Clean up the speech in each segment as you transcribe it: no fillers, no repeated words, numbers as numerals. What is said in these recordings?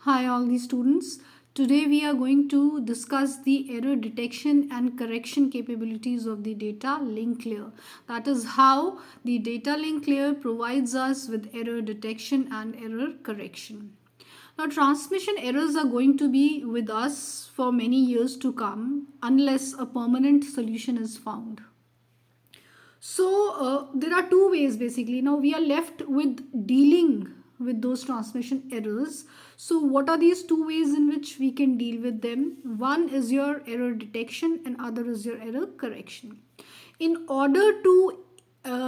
Hi all the students. Today we are going to discuss the error detection and correction capabilities of the data link layer. That is how the data link layer provides us with error detection and error correction. Now transmission errors are going to be with us for many years to come unless a permanent solution is found. So there are two ways basically. Now we are left with dealing with those transmission errors. So what are these two ways in which we can deal with them? One is your error detection and other is your error correction. In order to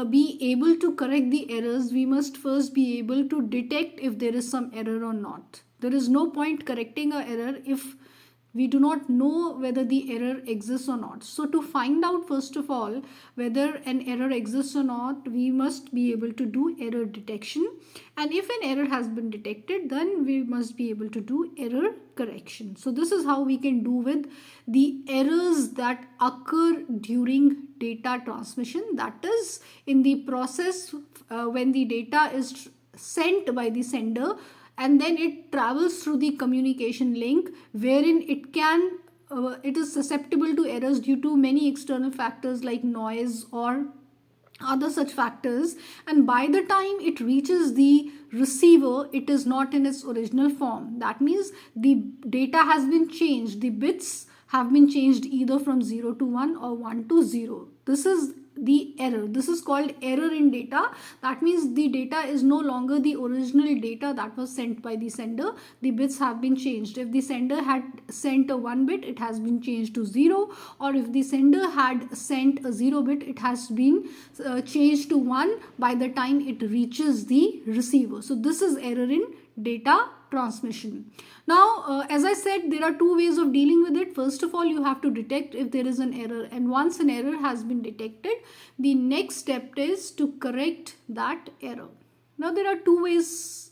be able to correct the errors, we must first be able to detect if there is some error or not. There is no point correcting an error if we do not know whether the error exists or not. So to find out first of all whether an error exists or not, we must be able to do error detection, and if an error has been detected, then we must be able to do error correction. So this is how we can do with the errors that occur during data transmission, that is in the process when the data is sent by the sender and then it travels through the communication link, wherein it is susceptible to errors due to many external factors like noise or other such factors, and by the time it reaches the receiver it is not in its original form. That means the data has been changed, the bits have been changed either from 0 to 1 or 1 to 0. This is the error. This is called error in data. That means the data is no longer the original data that was sent by the sender. The bits have been changed. If the sender had sent a 1 bit, it has been changed to 0, or if the sender had sent a 0 bit, it has been changed to 1 by the time it reaches the receiver. So this is error in data transmission. Now, as I said, there are two ways of dealing with it. First of all, you have to detect if there is an error, and once an error has been detected, the next step is to correct that error. Now, there are two ways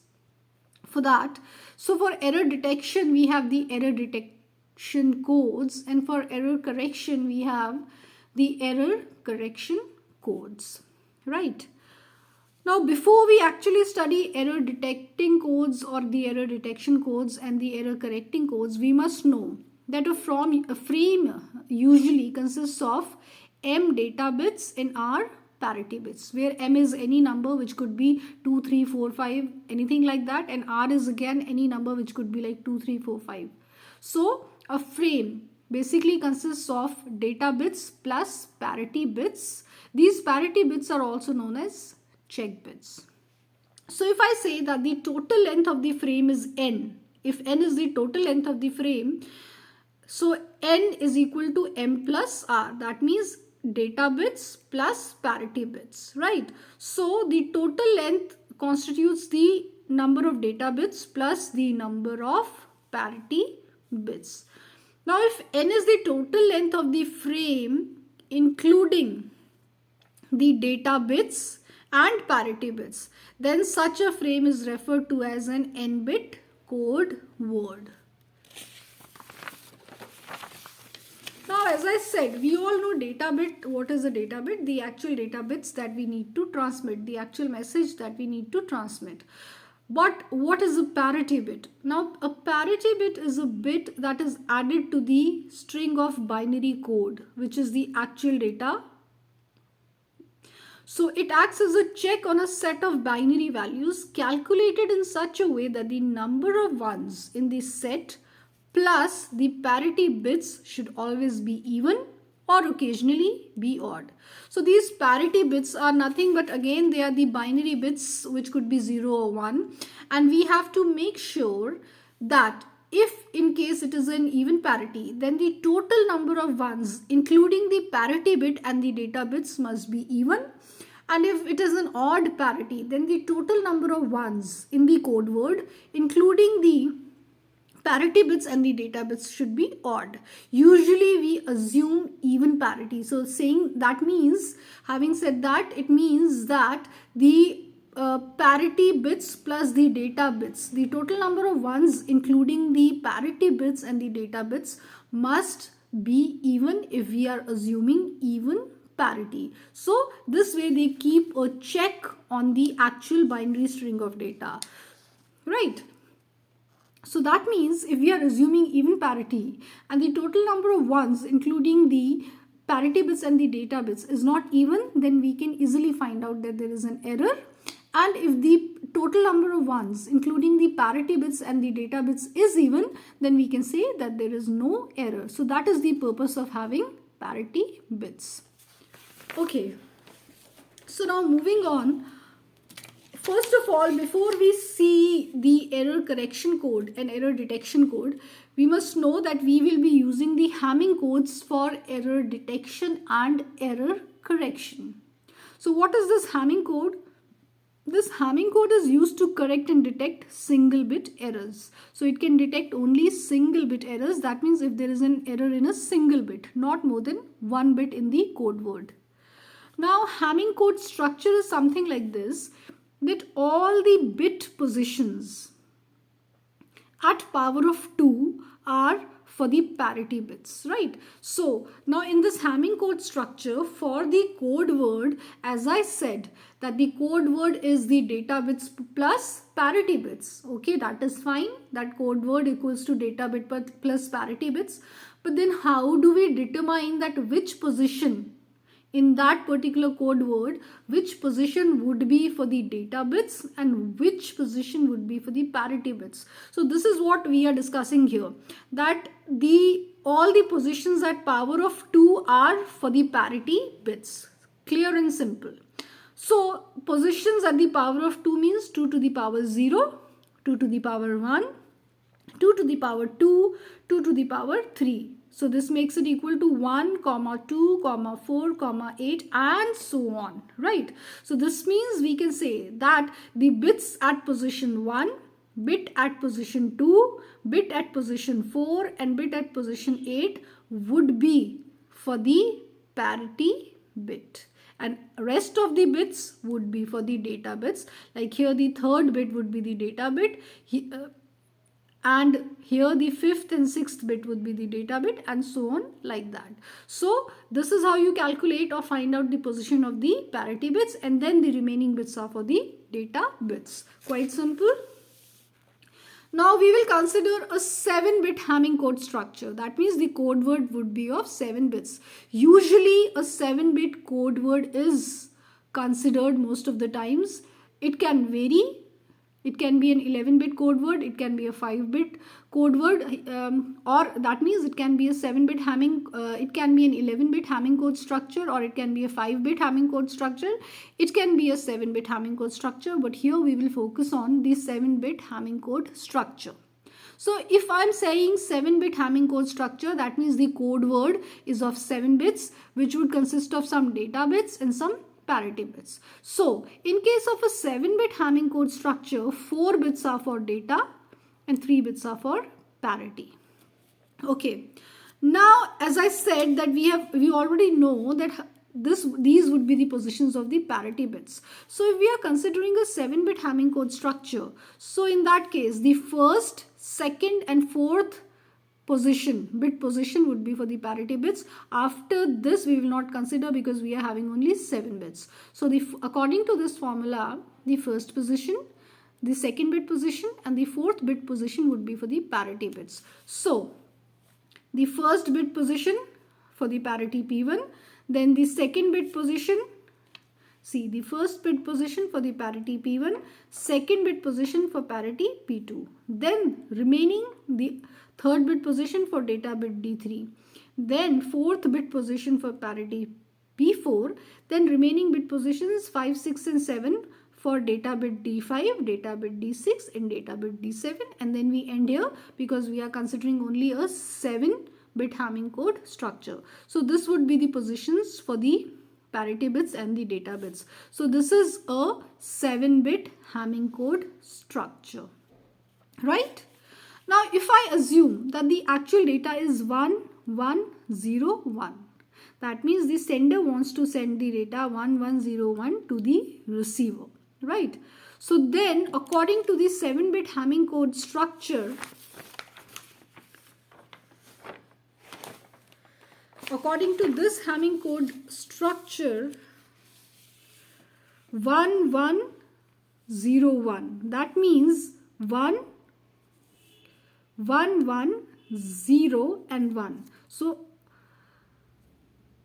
for that. So for error detection, we have the error detection codes, and for error correction, we have the error correction codes, right? Now, before we actually study error detecting codes or the error detection codes and the error correcting codes, we must know that a frame usually consists of m data bits and r parity bits, where m is any number which could be 2, 3, 4, 5, anything like that, and r is again any number which could be like 2, 3, 4, 5. So a frame basically consists of data bits plus parity bits. These parity bits are also known as check bits. So if I say that the total length of the frame is n, if n is the total length of the frame, so n is equal to m plus r. That means data bits plus parity bits, right? So the total length constitutes the number of data bits plus the number of parity bits. Now if n is the total length of the frame including the data bits and parity bits, then such a frame is referred to as an n-bit code word. Now, as I said, we all know data bit. What is a data bit? The actual data bits that we need to transmit, the actual message that we need to transmit. But what is a parity bit? Now, a parity bit is a bit that is added to the string of binary code, which is the actual data. So it acts as a check on a set of binary values calculated in such a way that the number of ones in the set plus the parity bits should always be even or occasionally be odd. So these parity bits are nothing but, again, they are the binary bits which could be 0 or 1, and we have to make sure that if in case it is an even parity, then the total number of ones including the parity bit and the data bits must be even, and if it is an odd parity, then the total number of ones in the code word including the parity bits and the data bits should be odd. Usually we assume even parity. So saying that means, having said that, it means that the parity bits plus the data bits, the total number of ones including the parity bits and the data bits must be even if we are assuming even parity. So this way they keep a check on the actual binary string of data, right? So that means if we are assuming even parity and the total number of ones including the parity bits and the data bits is not even, then we can easily find out that there is an error. And if the total number of ones including the parity bits and the data bits is even, then we can say that there is no error. So that is the purpose of having parity bits. Okay, so now moving on. First of all, before we see the error correction code and error detection code, we must know that we will be using the Hamming codes for error detection and error correction. So what is this Hamming code? This Hamming code is used to correct and detect single bit errors. So it can detect only single bit errors. That means if there is an error in a single bit, not more than one bit in the code word. Now Hamming code structure is something like this, that all the bit positions at power of 2 are for the parity bits, right? So now in this Hamming code structure, for the code word, as I said, that the code word is the data bits plus parity bits. Okay, that is fine. That code word equals to data bit plus parity bits. But then how do we determine that which position in that particular code word, which position would be for the data bits and which position would be for the parity bits? So this is what we are discussing here, that all the positions at power of 2 are for the parity bits. Clear and simple. So positions at the power of 2 means 2 to the power 0, 2 to the power 1, 2 to the power 2, 2 to the power 3. So this makes it equal to 1, 2, 4, 8 and so on, right? So this means we can say that the bits at position 1, bit at position 2, bit at position 4 and bit at position 8 would be for the parity bit. And rest of the bits would be for the data bits. Like here the third bit would be the data bit. And here the fifth and sixth bit would be the data bit and so on like that. So this is how you calculate or find out the position of the parity bits, and then the remaining bits are for the data bits. Quite simple. Now we will consider a 7-bit Hamming code structure. That means the code word would be of 7 bits. Usually a 7-bit code word is considered most of the times. It can vary. It can be an 11-bit code word, it can be a 5-bit code word, or that means it can be a 7-bit Hamming, it can be an 11-bit Hamming code structure, or it can be a 5-bit Hamming code structure, it can be a 7-bit Hamming code structure, but here we will focus on the 7-bit Hamming code structure. So if I'm saying 7-bit Hamming code structure, that means the code word is of 7 bits, which would consist of some data bits and some parity bits. So in case of a 7-bit Hamming code structure, 4 bits are for data and 3 bits are for parity. Okay, now as I said that we already know that these would be the positions of the parity bits. So if we are considering a 7-bit Hamming code structure, so in that case the first, second and fourth bit position would be for the parity bits. After this we will not consider because we are having only 7 bits. So according to this formula, the first position, the second bit position and the fourth bit position would be for the parity bits. So the first bit position for the parity P1, then the second bit position, see the first bit position for the parity P1, second bit position for parity P2, then remaining the third bit position for data bit D3, then fourth bit position for parity P4, then remaining bit positions 5, 6 and 7 for data bit D5, data bit D6 and data bit D7, and then we end here because we are considering only a 7-bit Hamming code structure. So this would be the positions for the parity bits and the data bits. So this is a 7-bit Hamming code structure, right? Now if I assume that the actual data is 1, 1, 0, 1, that means the sender wants to send the data 1, 1, 0, 1 to the receiver, right? So then according to the 7-bit Hamming code structure, according to this Hamming code structure, 1, 1, 0, 1, that means 1, 1, 1, 0 and 1. So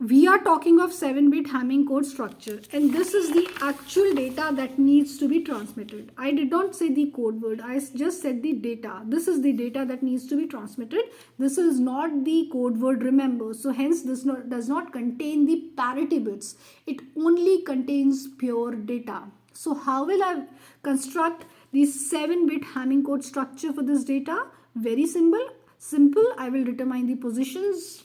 we are talking of 7-bit Hamming code structure, and this is the actual data that needs to be transmitted. I did not say the code word, I just said the data. This is the data that needs to be transmitted. This is not the code word, remember. So hence this does not contain the parity bits. It only contains pure data. So how will I construct the 7-bit Hamming code structure for this data? Very simple. I will determine the positions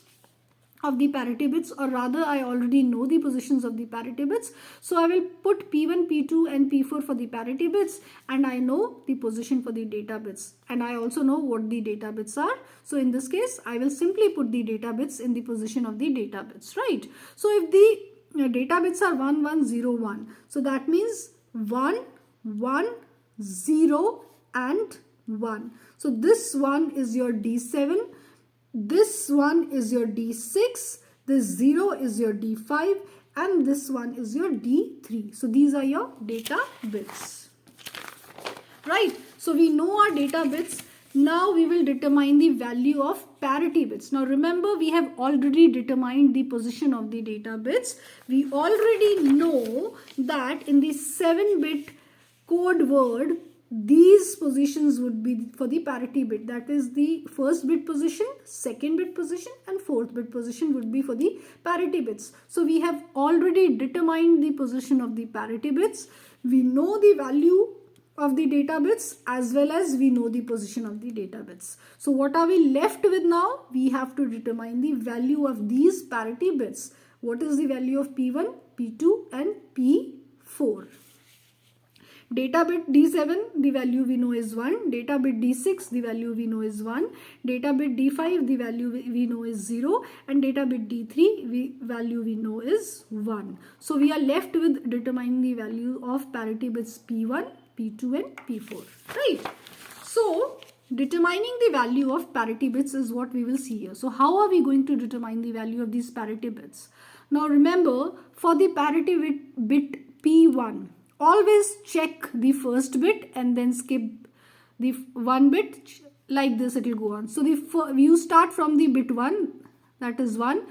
of the parity bits, or rather I already know the positions of the parity bits. So I will put P1, P2 and P4 for the parity bits, and I know the position for the data bits, and I also know what the data bits are. So in this case I will simply put the data bits in the position of the data bits, right? So if the data bits are 1, 1, 0, 1, so that means 1, 1, 0 and 1. So this one is your D7, this one is your D6, this 0 is your D5 and this one is your D3. So these are your data bits, right? So we know our data bits. Now we will determine the value of parity bits. Now remember, we have already determined the position of the data bits. We already know that in the 7-bit code word, these positions would be for the parity bit. That is the first bit position, second bit position and fourth bit position would be for the parity bits. So we have already determined the position of the parity bits. We know the value of the data bits as well as we know the position of the data bits. So what are we left with now? We have to determine the value of these parity bits. What is the value of P1, P2 and P4? Data bit D7, the value we know is 1. Data bit D6, the value we know is 1. Data bit D5, the value we know is 0. And data bit D3, value we know is 1. So we are left with determining the value of parity bits P1, P2 and P4. Right? So determining the value of parity bits is what we will see here. So how are we going to determine the value of these parity bits? Now remember, for the parity bit P1, always check the first bit and then skip the one bit. Like this it will go on. So you start from the bit 1, that is 1.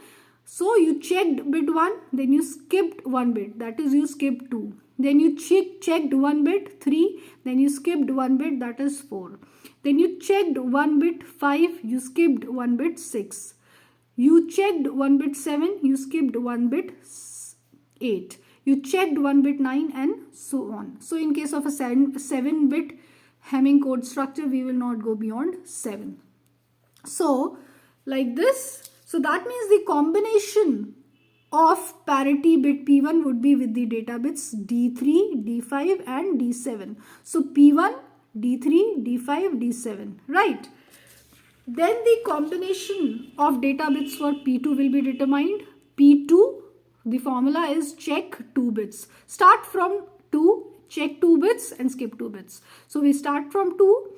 So you checked bit 1, then you skipped one bit, that is you skipped 2. Then you checked one bit 3, then you skipped one bit, that is 4. Then you checked one bit 5, you skipped one bit 6. You checked one bit 7, you skipped one bit 8. You checked one bit 9 and so on. So in case of a 7-bit Hamming code structure, we will not go beyond 7. So like this. So that means the combination of parity bit P1 would be with the data bits D3, D5 and D7. So P1, D3, D5, D7, right? Then the combination of data bits for P2 will be determined. P2, the formula is check 2 bits. Start from 2, check 2 bits and skip 2 bits. So we start from 2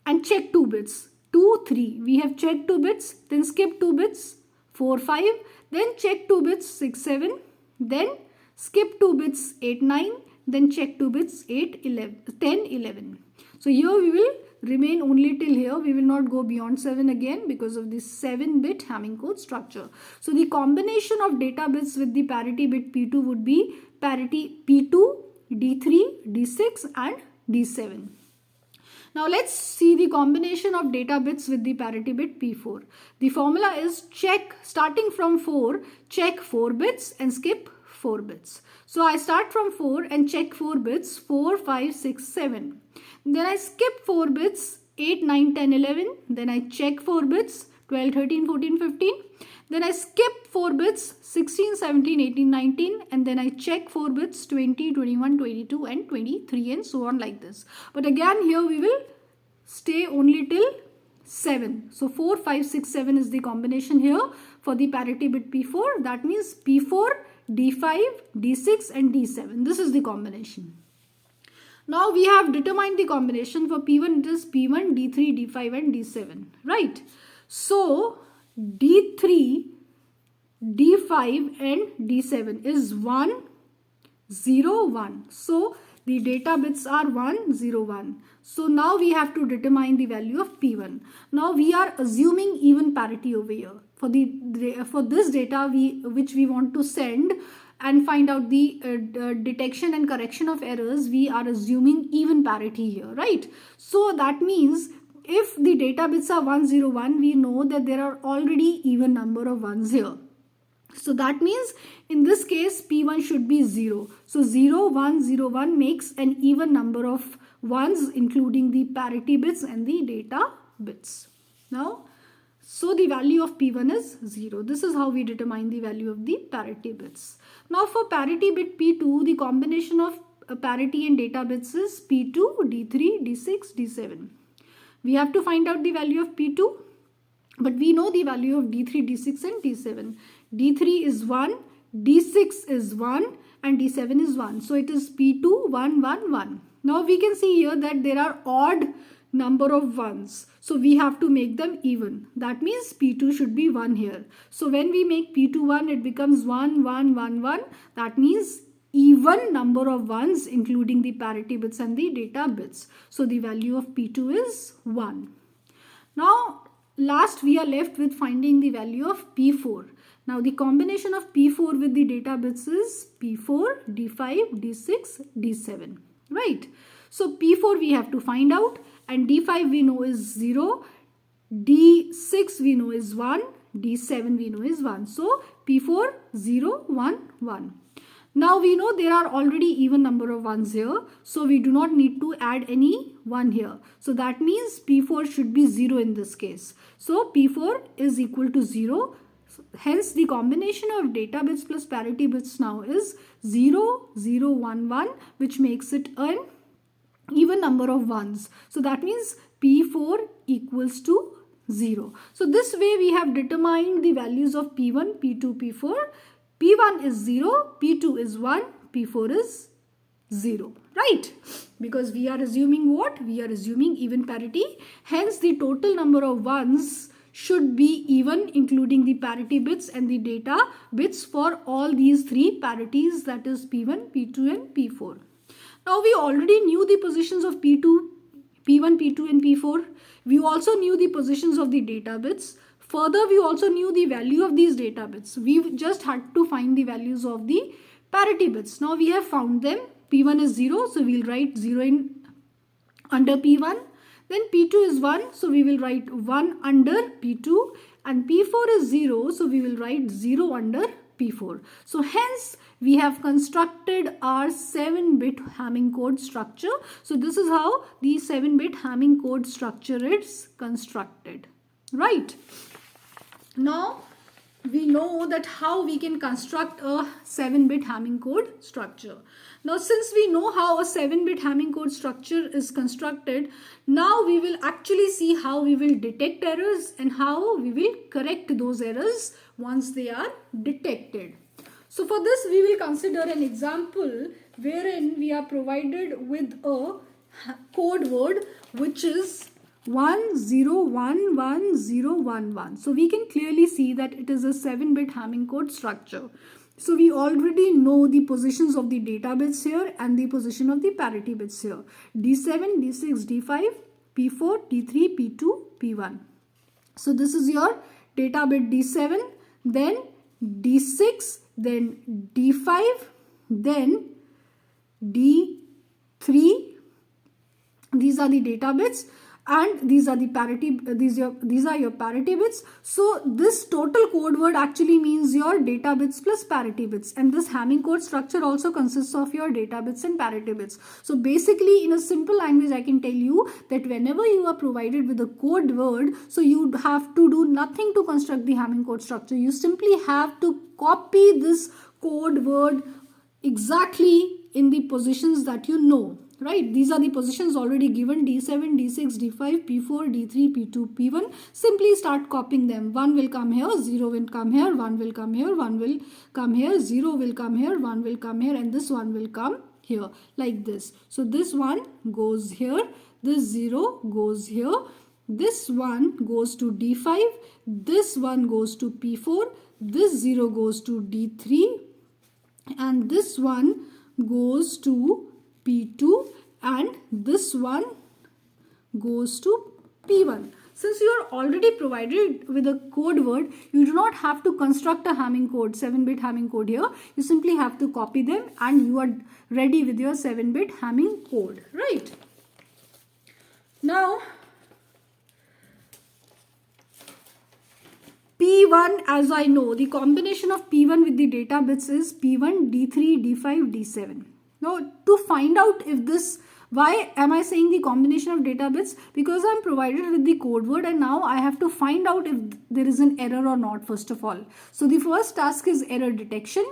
and check 2 bits. 2, 3. We have checked 2 bits, then skip 2 bits. 4, 5. Then check 2 bits. 6, 7. Then skip 2 bits. 8, 9. Then check 2 bits. 8, 11, 10, 11. So here we will remain only till here. We will not go beyond 7 again because of this 7-bit Hamming code structure. So the combination of data bits with the parity bit P2 would be parity P2, D3, D6 and D7. Now let's see the combination of data bits with the parity bit P4. The formula is check, starting from 4, check 4 bits and skip 4 bits. So I start from 4 and check 4 bits, 4, 5, 6, 7. Then I skip 4 bits, 8, 9, 10, 11. Then I check 4 bits, 12, 13, 14, 15. Then I skip 4 bits, 16, 17, 18, 19. And then I check 4 bits, 20, 21, 22 and 23 and so on like this. But again here we will stay only till 7. So 4, 5, 6, 7 is the combination here for the parity bit P4. That means P4, D5, D6 and D7. This is the combination. Now we have determined the combination for P1. It is P1, D3, D5 and D7. Right. So D3, D5 and D7 is 1, 0, 1. So The data bits are 1, 0, 1. So now we have to determine the value of P1. Now we are assuming even parity over here. For this data which we want to send and find out the detection and correction of errors, we are assuming even parity here, right? So that means if the data bits are 1, 0, 1, we know that there are already even number of ones here. So that means in this case P1 should be 0. So 0, 1, 0, 1 makes an even number of ones including the parity bits and the data bits. Now, so the value of P1 is 0. This is how we determine the value of the parity bits. Now for parity bit P2, the combination of parity and data bits is P2, D3, D6, D7. We have to find out the value of P2, but we know the value of D3, D6 and D7. D3 is 1, D6 is 1 and D7 is 1. So it is P2, 1, 1, 1. Now we can see here that there are odd number of ones. So we have to make them even. That means P2 should be 1 here. So when we make P2 1, it becomes 1, 1, 1, 1. That means even number of ones including the parity bits and the data bits. So the value of P2 is 1. Now last we are left with finding the value of P4. Now the combination of P4 with the data bits is P4, D5, D6, D7, right? So P4 we have to find out, and D5 we know is 0, D6 we know is 1, D7 we know is 1. So P4, 0, 1, 1. Now we know there are already even number of ones here, so we do not need to add any 1 here. So that means P4 should be 0 in this case. So P4 is equal to 0. Hence the combination of data bits plus parity bits now is 0, 0, 1, 1, which makes it an even number of ones. So that means P4 equals to 0. So this way we have determined the values of P1, P2, P4. P1 is 0, P2 is 1, P4 is 0, right? Because we are assuming what? We are assuming even parity. Hence the total number of ones should be even including the parity bits and the data bits for all these three parities, that is P1, P2 and P4. Now we already knew the positions of P1, P2 and P4. We also knew the positions of the data bits. Further, we also knew the value of these data bits. We just had to find the values of the parity bits. Now we have found them. P1 is 0, so we'll write 0 in under P1. Then P2 is 1, so we will write 1 under P2, and P4 is 0, so we will write 0 under P4. So hence we have constructed our 7-bit Hamming code structure. So this is how the 7-bit Hamming code structure is constructed, right? Now we know that how we can construct a 7-bit Hamming code structure. Now since we know how a 7-bit Hamming code structure is constructed, now we will actually see how we will detect errors and how we will correct those errors once they are detected. So for this we will consider an example wherein we are provided with a code word which is 101111. So we can clearly see that it is a 7-bit Hamming code structure. So we already know the positions of the data bits here and the position of the parity bits here. D7, D6, D5, P4, D3, P2, P1. So this is your data bit D7, then D6, then D5, then D3. These are the data bits. And these are the parity, these are your parity bits. So this total code word actually means your data bits plus parity bits, and this Hamming code structure also consists of your data bits and parity bits. So basically in a simple language I can tell you that whenever you are provided with a code word, so you have to do nothing to construct the Hamming code structure. You simply have to copy this code word exactly in the positions that you know. Right, these are the positions already given: D7, D6, D5, P4, D3, P2, P1. Simply start copying them. 1 will come here, 0 will come here, 1 will come here, 1 will come here, 0 will come here, 1 will come here, and this 1 will come here, like this. So this 1 goes here, this 0 goes here, this 1 goes to D5, this 1 goes to P4, this 0 goes to D3, and this 1 goes to P2 and this one goes to P1. Since you are already provided with a code word, you do not have to construct a Hamming code, 7-bit Hamming code here. You simply have to copy them and you are ready with your 7-bit Hamming code, right? Now, P1, as I know, the combination of P1 with the data bits is P1, D3, D5, D7. Now, to find out if this, why am I saying the combination of data bits? Because I'm provided with the code word and now I have to find out if there is an error or not, first of all. So the first task is error detection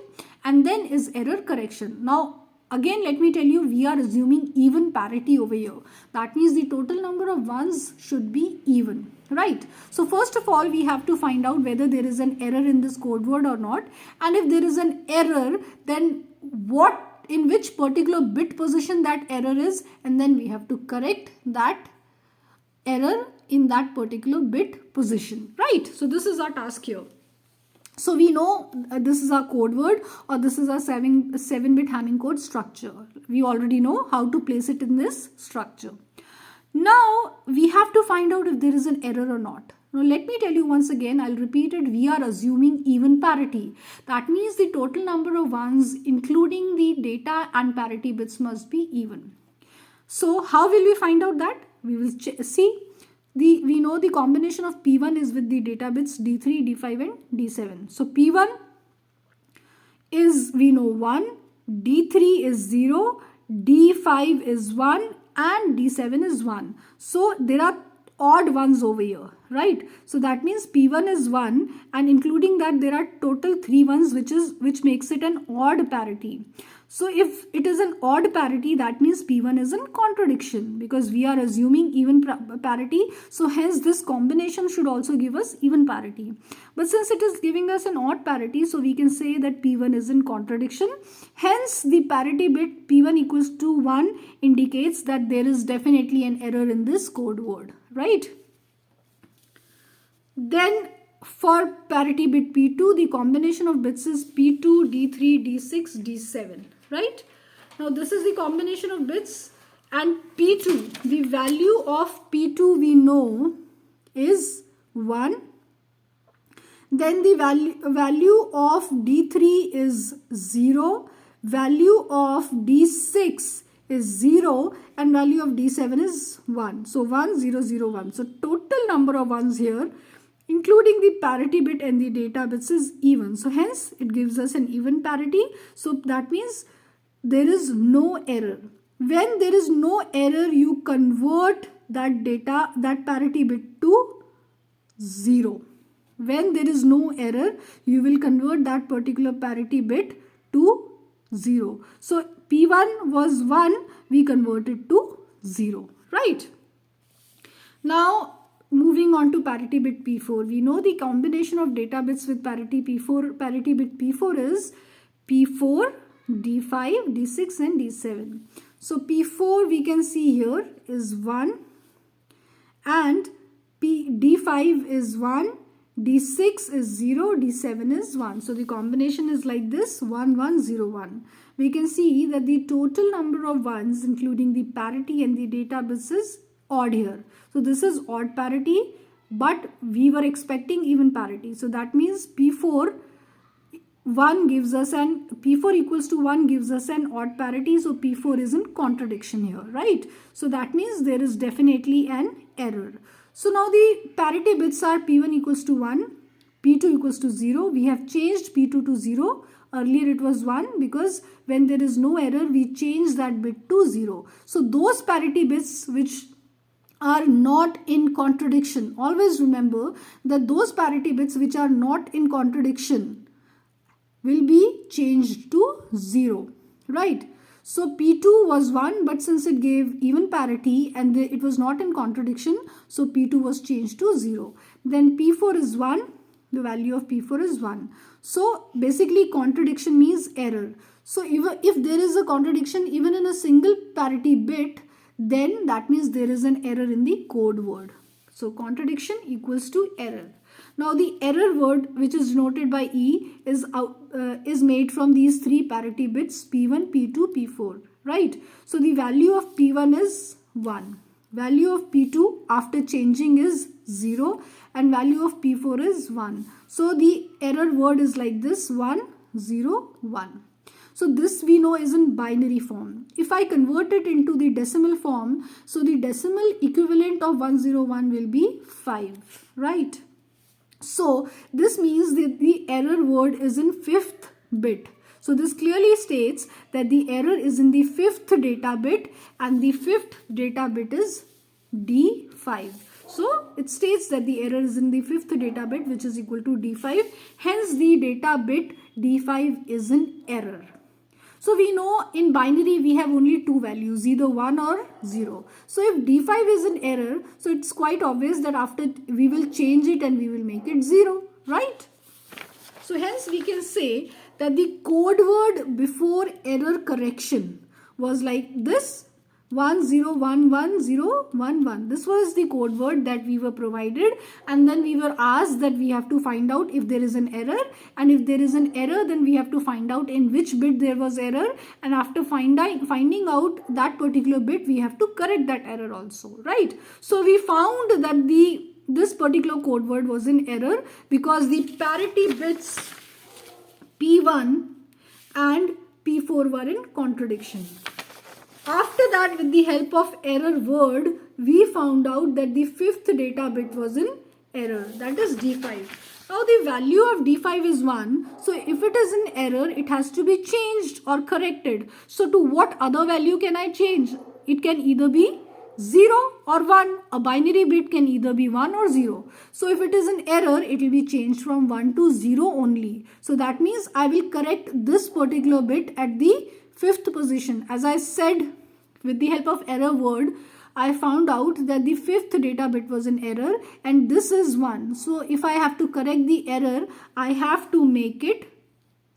and then is error correction. Now, again, let me tell you, we are assuming even parity over here. That means the total number of ones should be even, right? So first of all, we have to find out whether there is an error in this code word or not. And if there is an error, then in which particular bit position that error is, and then we have to correct that error in that particular bit position, right? So this is our task here. So we know this is our code word or this is our 7-bit Hamming code structure. We already know how to place it in this structure. Now we have to find out if there is an error or not. Now let me tell you once again, I'll repeat it, we are assuming even parity. That means the total number of ones including the data and parity bits must be even. So how will we find out that? We will see. We know the combination of P1 is with the data bits D3, D5 and D7. So P1 is, we know 1, D3 is 0, D5 is 1 and D7 is 1. So there are odd ones over here, right? So that means P1 is 1 and including that there are total 3 ones which makes it an odd parity. So if it is an odd parity, that means P1 is in contradiction because we are assuming even parity. So hence this combination should also give us even parity. But since it is giving us an odd parity, so we can say that P1 is in contradiction. Hence the parity bit P1 equals to 1 indicates that there is definitely an error in this code word, right? Then for parity bit P2, the combination of bits is P2, D3, D6, D7, right? Now this is the combination of bits and P2, the value of P2 we know is 1. Then the value of D3 is 0, value of D6 is 0 and value of D7 is 1. So 1, 0, 0, 1. So total number of ones here including the parity bit and the data bits is even. So hence it gives us an even parity. So that means there is no error. When there is no error, you convert that parity bit to 0. When there is no error, you will convert that particular parity bit to 0. So P1 was 1, we converted to 0, right? Now moving on to parity bit P4, we know the combination of data bits with parity bit P4 is P4, D5, D6 and D7. So P4 we can see here is 1 and D5 is 1, D6 is 0, D7 is 1. So the combination is like this, 1, 1, 0, 1. We can see that the total number of ones including the parity and the data bits is odd here. So this is odd parity, but we were expecting even parity. So that means P4 equals to 1 gives us an odd parity. So P4 is in contradiction here, right? So that means there is definitely an error. So now the parity bits are P1 equals to 1, P2 equals to 0. We have changed P2 to 0. Earlier it was 1 because when there is no error, we change that bit to 0. So those parity bits which are not in contradiction, always remember that those parity bits which are not in contradiction will be changed to 0, right? So P2 was 1, but since it gave even parity and it was not in contradiction, so P2 was changed to 0. Then P4 is 1, the value of P4 is 1. So basically contradiction means error. So if there is a contradiction even in a single parity bit, then that means there is an error in the code word. So contradiction equals to error. Now the error word, which is denoted by E, is made from these three parity bits P1, P2, P4, right? So the value of P1 is 1. Value of P2 after changing is 0 and value of P4 is 1. So the error word is like this, 1, 0, 1. So this we know is in binary form. If I convert it into the decimal form, so the decimal equivalent of 101 will be 5, right? So this means that the error word is in 5th bit. So this clearly states that the error is in the 5th data bit and the 5th data bit is D5. So it states that the error is in the 5th data bit, which is equal to D5. Hence the data bit D5 is an error. So we know in binary we have only two values, either 1 or 0. So if D5 is an error, so it's quite obvious that after we will change it and we will make it 0, right? So hence we can say that the code word before error correction was like this, 1011011. This was the code word that we were provided, and then we were asked that we have to find out if there is an error, and if there is an error then we have to find out in which bit there was error, and after finding out that particular bit we have to correct that error also, right? So we found that this particular code word was in error because the parity bits P1 and P4 were in contradiction. After that, with the help of error word, we found out that the 5th data bit was in error, that is D5. Now the value of D5 is 1. So if it is in error, it has to be changed or corrected. So to what other value can I change? It can either be 0 or 1. A binary bit can either be 1 or 0. So if it is an error, it will be changed from 1 to 0 only. So that means I will correct this particular bit at the 5th position. As I said, with the help of error word, I found out that the 5th data bit was an error and this is 1. So if I have to correct the error, I have to make it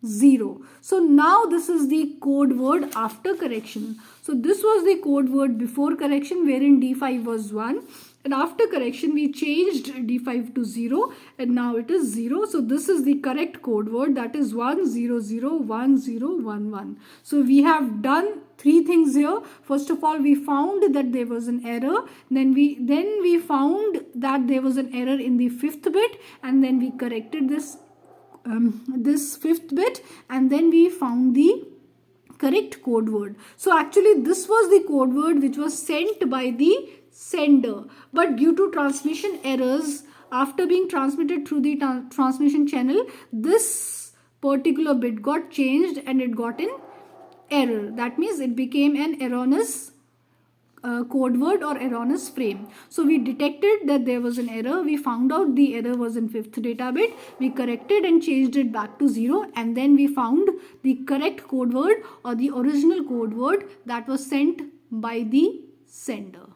0. So now this is the code word after correction. So this was the code word before correction, wherein D5 was 1. And after correction, we changed D5 to 0 and now it is 0. So this is the correct code word, that is 1001011. So we have done three things here. First of all, we found that there was an error. Then we found that there was an error in the 5th bit, and then we corrected this 5th bit, and then we found the correct code word. So actually this was the code word which was sent by the sender, but due to transmission errors, after being transmitted through the transmission channel, this particular bit got changed and it got an error. That means it became an erroneous code word or erroneous frame. So we detected that there was an error. We found out the error was in 5th data bit. We corrected and changed it back to 0, and then we found the correct code word or the original code word that was sent by the sender.